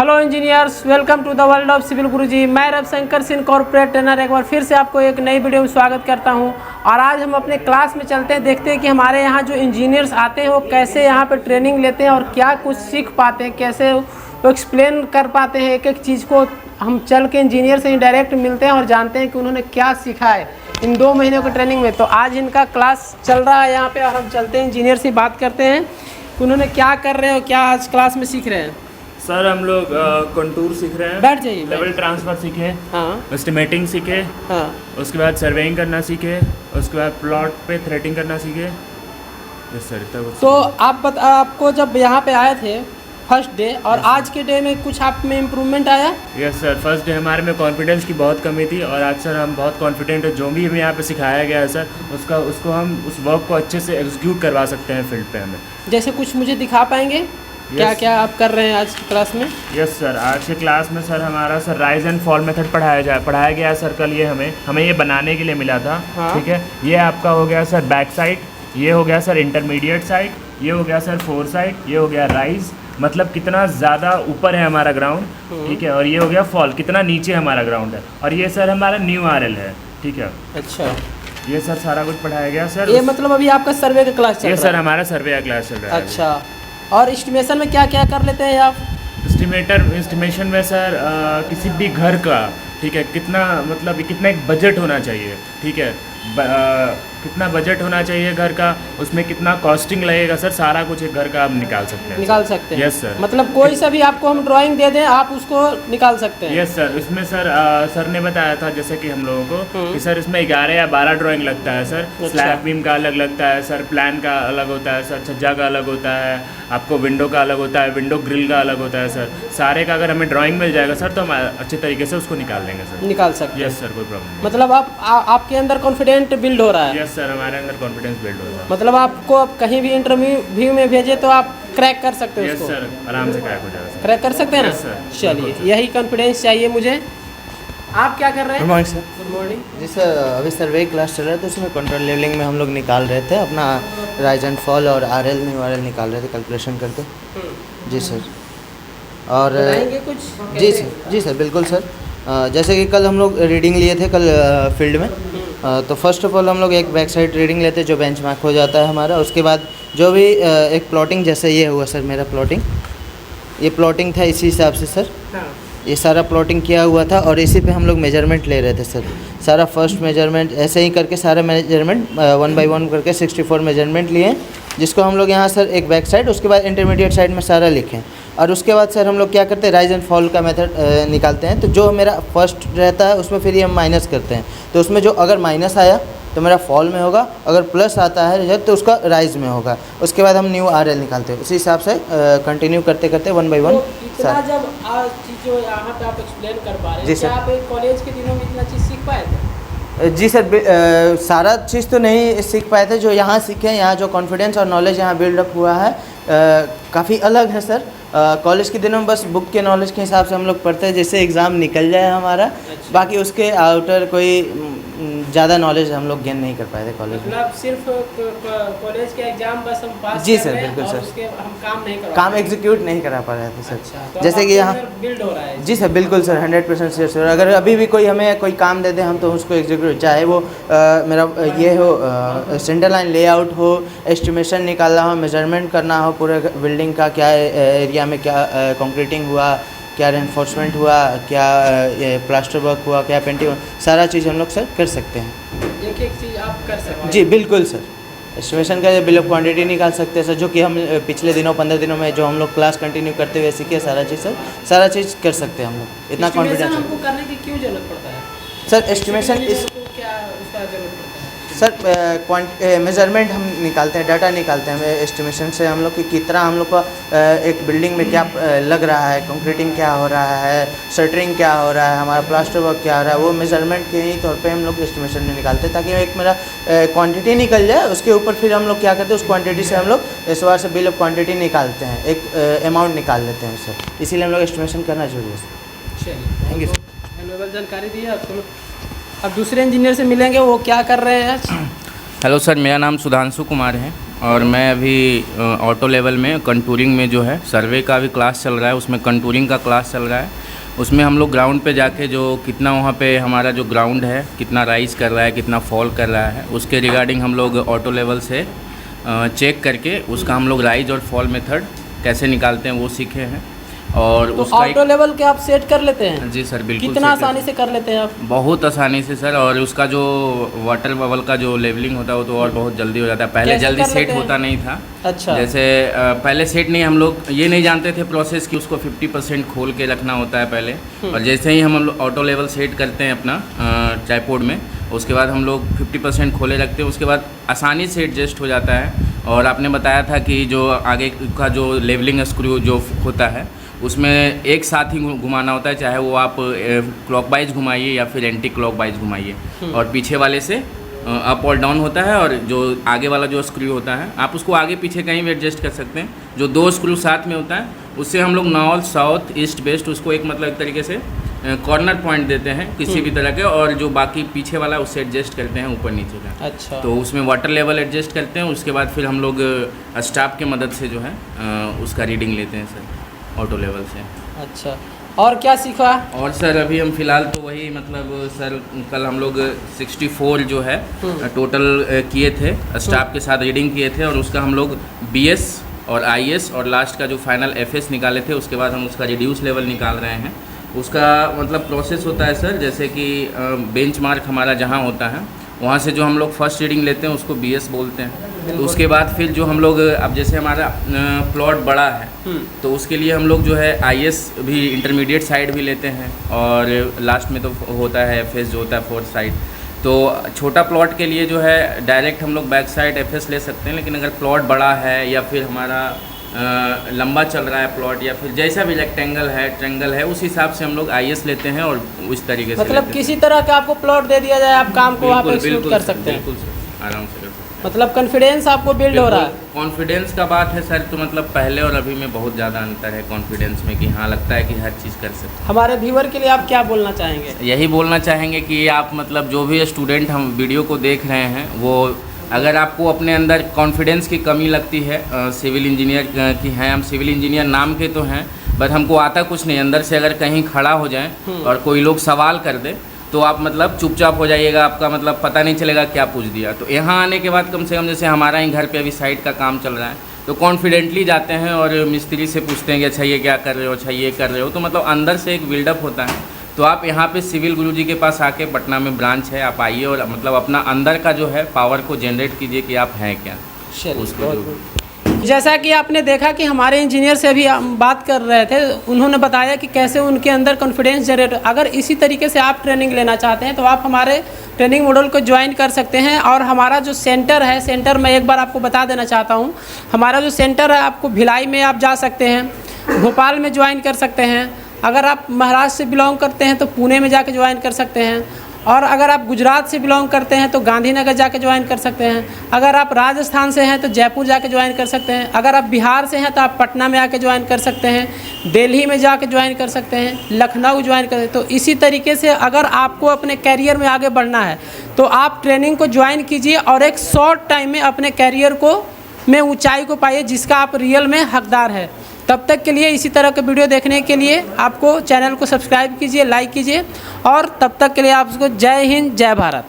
Hello engineers, welcome to the world of civil Guruji. मैं Ravishankar Singh, corporate trainer, एक बार फिर से आपको एक नई वीडियो में स्वागत करता हूं। और आज हम अपने क्लास में चलते हैं, देखते हैं कि हमारे यहाँ जो इंजीनियर्स आते हैं वो कैसे यहाँ पे ट्रेनिंग लेते हैं और क्या कुछ सीख पाते हैं, कैसे वो एक्सप्लेन कर पाते हैं एक एक चीज़ को। हम चल के इंजीनियर से ही डायरेक्ट मिलते हैं और जानते हैं कि उन्होंने क्या सीखा है इन 2 महीनों की ट्रेनिंग में। तो आज इनका क्लास चल रहा है यहाँ पर और हम चलते हैं इंजीनियर से बात करते हैं कि उन्होंने क्या कर रहे हैं और क्या आज क्लास में सीख रहे हैं। सर हम लोग कंटूर सीख रहे हैं, बैठ जाइए। लेवल ट्रांसफ़र सीखे, हाँ एस्टिमेटिंग सीखे, हाँ। उसके बाद सर्वेइंग करना सीखे, उसके बाद प्लॉट पे थ्रेटिंग करना सीखे। यस सर, इतना कुछ। तो आपको जब यहाँ पे आए थे फर्स्ट डे और आज के डे में कुछ आप में इम्प्रूवमेंट आया? यस सर, फर्स्ट डे हमारे में कॉन्फिडेंस की बहुत कमी थी और आज सर हम बहुत कॉन्फिडेंट है। जो भी हमें यहाँ पे सिखाया गया है सर, उसको हम उस वर्क को अच्छे से एग्जीक्यूट करवा सकते हैं फील्ड पे हमें। जैसे कुछ मुझे दिखा पाएंगे क्या क्या आप कर रहे हैं आज की क्लास में? यस सर, आज के क्लास में सर हमारा sir rise and fall method पढ़ाया गया सर। कल ये हमें ये बनाने के लिए मिला था। हाँ। ठीक है, ये आपका हो गया सर बैक साइड, ये हो गया सर इंटरमीडिएट साइड, ये हो गया सर फोर साइड, ये हो गया राइज, मतलब कितना ज़्यादा ऊपर है हमारा ग्राउंड। ठीक है, और ये हो गया फॉल, कितना नीचे हमारा ग्राउंड है। और ये सर हमारा न्यू RL है। ठीक है, अच्छा, ये सर सारा कुछ पढ़ाया गया सर। ये मतलब अभी आपका सर्वे का क्लास चल ये रहा सर है? हमारा सर्वे का क्लास चल रहा है। अच्छा, और एस्टिमेशन में क्या क्या कर लेते हैं आप? एस्टिमेशन में सर किसी भी घर का, ठीक है, कितना एक बजट होना चाहिए। ठीक है, कितना बजट होना चाहिए घर का, उसमें कितना कॉस्टिंग लगेगा सर, सारा कुछ एक घर का आप निकाल सकते हैं। निकाल सकते हैं? Yes sir. मतलब कोई सा भी आपको हम ड्राइंग दे दें आप उसको निकाल सकते हैं? यस सर, इसमें सर ने बताया था जैसे कि हम लोगों को कि सर इसमें 11 या 12 ड्राइंग लगता है सर। अच्छा। स्लैब बीम का अलग लगता है सर, प्लान का अलग होता है सर, छज्जा का अलग होता है, आपको विंडो का अलग होता है, विंडो ग्रिल का अलग होता है सर। सारे का अगर हमें ड्राइंग मिल जाएगा सर तो हम अच्छे तरीके से उसको निकाल लेंगे सर। निकाल सकते हैं? यस सर, कोई प्रॉब्लम नहीं। मतलब आपके अंदर कॉन्फिडेंट बिल्ड हो रहा है? यस सर, हमारे अंदर कॉन्फिडेंस बिल्ड होगा। मतलब आपको अब कहीं भी इंटरव्यू में भेजे तो आप क्रैक कर सकते हो यस उसको? सर, आराम से क्रैक हो जाएगा सर। क्रैक कर सकते हैं ना? Yes sir. चलिए, यही कॉन्फिडेंस चाहिए मुझे। आप क्या कर रहे हैं? Good morning sir. Good morning ji sir, अभी सर्वे क्लास चल रहा है तो उसमें कंट्रोल लेवलिंग में हम लोग निकाल रहे थे अपना राइज एंड फॉल और RL न्यू RL निकाल रहे थे कैलकुलेशन करके। जी सर। और बताएंगे कुछ? जी सर, जी सर, बिल्कुल सर। जैसे कि कल हम लोग रीडिंग लिए थे कल फील्ड में, तो फर्स्ट ऑफ ऑल हम लोग एक बैक साइड रीडिंग लेते हैं जो बेंच मार्क हो जाता है हमारा। उसके बाद जो भी एक प्लॉटिंग, जैसे ये हुआ सर मेरा प्लॉटिंग, ये प्लॉटिंग था इसी हिसाब से सर। हाँ। ये सारा प्लॉटिंग किया हुआ था और इसी पे हम लोग मेजरमेंट ले रहे थे सर। सारा फर्स्ट मेजरमेंट ऐसे ही करके सारा मेजरमेंट 1 बाय 1 करके 64 मेजरमेंट लिए, जिसको हम लोग यहाँ सर एक बैक साइड, उसके बाद इंटरमीडिएट साइड में सारा लिखें। और उसके बाद सर हम लोग क्या करते हैं, राइज एंड फॉल का मेथड निकालते हैं। तो जो मेरा फर्स्ट रहता है उसमें फिर ये हम माइनस करते हैं। तो उसमें जो अगर माइनस आया तो मेरा फॉल में होगा, अगर प्लस आता है रिजल्ट तो उसका राइज में होगा। उसके बाद हम न्यू RL निकालते हैं। उसी हिसाब से कंटिन्यू करते करते 1 बाय 1 तो इतना जब आज चीज़ जो यहाँ पे आप एक्सप्लेन कर पा रहे जी हैं, सर। क्या आप कॉलेज के दिनों में इतना चीज़ सीख पाए थे? जी सर, सारा चीज़ तो नहीं सीख पाए थे जो यहाँ सीखे हैं। यहाँ जो कॉन्फिडेंस और नॉलेज यहाँ बिल्डअप हुआ है काफ़ी अलग है सर। कॉलेज के दिनों में बस बुक के नॉलेज के हिसाब से हम लोग पढ़ते हैं, जिससे एग्ज़ाम निकल जाए हमारा। अच्छा। बाकी उसके आउटर कोई ज़्यादा नॉलेज हम लोग गेन नहीं कर पाए थे कॉलेज में। मतलब सिर्फ कॉलेज के एग्जाम बस हम पास जी कर सर, रहे हैं बिल्कुल और सर। उसके हम काम नहीं कर काम एग्जीक्यूट नहीं करा पा रहे थे सर। अच्छा, तो जैसे कि यहाँ बिल्ड हो रहा है? जी सर, बिल्कुल सर, 100% श्योर सर। अगर अभी भी कोई हमें कोई काम दे दे हम तो उसको एग्जीक्यूट, चाहे वो मेरा ये हो सेंटर लाइन लेआउट हो, एस्टिमेशन निकालना हो, मेजरमेंट करना हो पूरे बिल्डिंग का, क्या एरिया में क्या कंक्रीटिंग हुआ, क्या रेनफोर्समेंट हुआ, क्या प्लास्टर वर्क हुआ, क्या पेंटिंग हुआ, सारा चीज़ हम लोग सर कर सकते हैं। एक एक चीज़ आप कर सकते हैं? जी बिल्कुल सर। एस्टिमेशन का बिल ऑफ क्वांटिटी निकाल सकते हैं सर, जो कि हम पिछले दिनों 15 दिनों में जो हम लोग क्लास कंटिन्यू करते हुए सीखे, सारा चीज़ सर, सारा चीज़ कर सकते हैं हम लोग। इतना Estimation कॉन्फिडेंस हमको करने की क्यों जरूरत पड़ता है सर। एस्टिमेशन इस क्या उसका जरूरत पड़ता है? सर मेजरमेंट हम निकालते हैं, डाटा निकालते हैं एस्टिमेशन से हम लोग कि कितना हम लोग का एक बिल्डिंग में क्या लग रहा है, कंक्रीटिंग क्या हो रहा है, शटरिंग क्या हो रहा है, हमारा प्लास्टर वर्क क्या हो रहा है, वो मेजरमेंट के ही तौर पे हम लोग एस्टिमेशन में निकालते हैं, ताकि एक मेरा क्वांटिटी निकल जाए। उसके ऊपर फिर हम लोग क्या करते हैं, उस क्वांटिटी से हम लोग इस बार से बिल ऑफ क्वांटिटी निकालते हैं, एक अमाउंट निकाल लेते हैं सर। इसीलिए हम लोग एस्टिमेशन करना जरूरी है सर। चलिए, थैंक यू सर। वैल्यूएबल जानकारी दी है आपको। अब दूसरे इंजीनियर से मिलेंगे, वो क्या कर रहे हैं आज? हेलो सर, मेरा नाम सुधांशु कुमार है और मैं अभी ऑटो लेवल में कंटूरिंग में जो है सर्वे का भी क्लास चल रहा है, उसमें कंटूरिंग का क्लास चल रहा है। उसमें हम लोग ग्राउंड पे जाके जो कितना वहाँ पे हमारा जो ग्राउंड है कितना राइज कर रहा है, कितना फॉल कर रहा है, उसके रिगार्डिंग हम लोग ऑटो लेवल से चेक करके उसका हम लोग राइज और फॉल मेथड कैसे निकालते हैं वो सीखे हैं। और तो उसका ऑटो लेवल के आप सेट कर लेते हैं? जी सर, बिल्कुल। कितना आसानी से कर लेते हैं आप? बहुत आसानी से सर। और उसका जो वाटर बबल का जो लेवलिंग होता है वो तो और बहुत जल्दी हो जाता है। पहले कैसे जल्दी कर सेट लेते हैं? होता नहीं था। अच्छा। जैसे पहले सेट नहीं, हम लोग ये नहीं जानते थे प्रोसेस कि उसको 50% खोल के रखना होता है पहले। और जैसे ही हम लोग ऑटो लेवल सेट करते हैं अपना ट्राइपॉड में, उसके बाद हम लोग 50% खोले रखते हैं, उसके बाद आसानी से एडजस्ट हो जाता है। और आपने बताया था कि जो आगे का जो लेवलिंग स्क्रू जो होता है उसमें एक साथ ही घुमाना होता है, चाहे वो आप क्लॉकवाइज घुमाइए या फिर एंटी क्लॉकवाइज घुमाइए। और पीछे वाले से अप और डाउन होता है, और जो आगे वाला जो स्क्रू होता है आप उसको आगे पीछे कहीं भी एडजस्ट कर सकते हैं। जो दो स्क्रू साथ में होता है उससे हम लोग नॉर्थ साउथ ईस्ट वेस्ट उसको एक मतलब एक तरीके से कॉर्नर पॉइंट देते हैं किसी भी तरह के, और जो बाकी पीछे वाला उससे एडजस्ट करते हैं ऊपर नीचे का। अच्छा। तो उसमें वाटर लेवल एडजस्ट करते हैं, उसके बाद फिर हम लोग स्टाफ के मदद से जो है उसका रीडिंग लेते हैं सर ऑटो लेवल से। अच्छा, और क्या सीखा? और सर अभी हम फ़िलहाल तो वही मतलब सर कल हम लोग 64 जो है टोटल किए थे, स्टाफ के साथ रीडिंग किए थे, और उसका हम लोग BS और IS और लास्ट का जो फाइनल FS निकाले थे। उसके बाद हम उसका रिड्यूस लेवल निकाल रहे हैं। उसका मतलब प्रोसेस होता है सर, जैसे कि बेंचमार्क हमारा जहाँ होता है वहाँ से जो हम लोग फर्स्ट रीडिंग लेते हैं उसको BS बोलते हैं। तो उसके बाद फिर जो हम लोग अब जैसे हमारा प्लॉट बड़ा है तो उसके लिए हम लोग जो है IS भी इंटरमीडिएट साइड भी लेते हैं, और लास्ट में तो होता है FS जो होता है फोर्थ साइड। तो छोटा प्लॉट के लिए जो है डायरेक्ट हम लोग बैक साइड FS ले सकते हैं, लेकिन अगर प्लॉट बड़ा है या फिर हमारा लंबा चल रहा है प्लॉट, या फिर जैसा भी रेक्टेंगल है ट्रेंगल है उस हिसाब से हम लोग IS लेते हैं और उस तरीके से मतलब किसी तरह का आपको प्लॉट दे दिया जाए आप काम को वहाँ पे शूट कर सकते हैं? बिल्कुल सर, आराम से कर सकते हैं। मतलब कॉन्फिडेंस आपको बिल्ड हो रहा है? कॉन्फिडेंस का बात है सर, तो मतलब पहले और अभी में बहुत ज़्यादा अंतर है कॉन्फिडेंस में, कि हाँ लगता है कि हर चीज़ कर सकते हैं। हमारे व्यूअर के लिए आप क्या बोलना चाहेंगे? यही बोलना चाहेंगे कि आप मतलब जो भी स्टूडेंट हम वीडियो को देख रहे हैं वो अगर आपको अपने अंदर कॉन्फिडेंस की कमी लगती है, सिविल इंजीनियर की हैं हम, सिविल इंजीनियर नाम के तो हैं बट हमको आता कुछ नहीं, अंदर से अगर कहीं खड़ा हो जाए और कोई लोग सवाल कर दे तो आप मतलब चुपचाप हो जाइएगा, आपका मतलब पता नहीं चलेगा क्या पूछ दिया। तो यहाँ आने के बाद कम से कम जैसे हमारा ही घर पे अभी साइट का काम चल रहा है तो कॉन्फिडेंटली जाते हैं और मिस्त्री से पूछते हैं कि अच्छा ये क्या कर रहे हो, अच्छा ये कर रहे हो, तो मतलब अंदर से एक बिल्डअप होता है। तो आप यहाँ पे सिविल गुरुजी के पास आके, पटना में ब्रांच है, आप आइए और मतलब अपना अंदर का जो है पावर को जनरेट कीजिए कि आप हैं क्या। उसको जो जैसा कि आपने देखा कि हमारे इंजीनियर से अभी हम बात कर रहे थे, उन्होंने बताया कि कैसे उनके अंदर कॉन्फिडेंस जनरेट। अगर इसी तरीके से आप ट्रेनिंग लेना चाहते हैं तो आप हमारे ट्रेनिंग मॉड्यूल को ज्वाइन कर सकते हैं। और हमारा जो सेंटर है, सेंटर मैं एक बार आपको बता देना चाहता हूँ, हमारा जो सेंटर है आपको भिलाई में आप जा सकते हैं, भोपाल में ज्वाइन कर सकते हैं, अगर आप महाराष्ट्र से बिलोंग करते हैं तो पुणे में जाके ज्वाइन कर सकते हैं, और अगर आप गुजरात से बिलोंग करते हैं तो गांधीनगर जाके ज्वाइन कर सकते हैं, अगर आप राजस्थान से हैं तो जयपुर जाके ज्वाइन कर सकते हैं, अगर आप बिहार से हैं तो आप पटना में आके ज्वाइन कर सकते हैं, दिल्ली में जाके ज्वाइन कर सकते हैं, लखनऊ ज्वाइन कर सकते हैं। तो इसी तरीके से अगर आपको अपने कैरियर में आगे बढ़ना है तो आप ट्रेनिंग को ज्वाइन कीजिए और एक शॉर्ट टाइम में अपने कैरियर को में ऊँचाई को पाइए जिसका आप रियल में हकदार है। तब तक के लिए इसी तरह के वीडियो देखने के लिए आपको चैनल को सब्सक्राइब कीजिए, लाइक कीजिए, और तब तक के लिए आपको जय हिंद, जय भारत।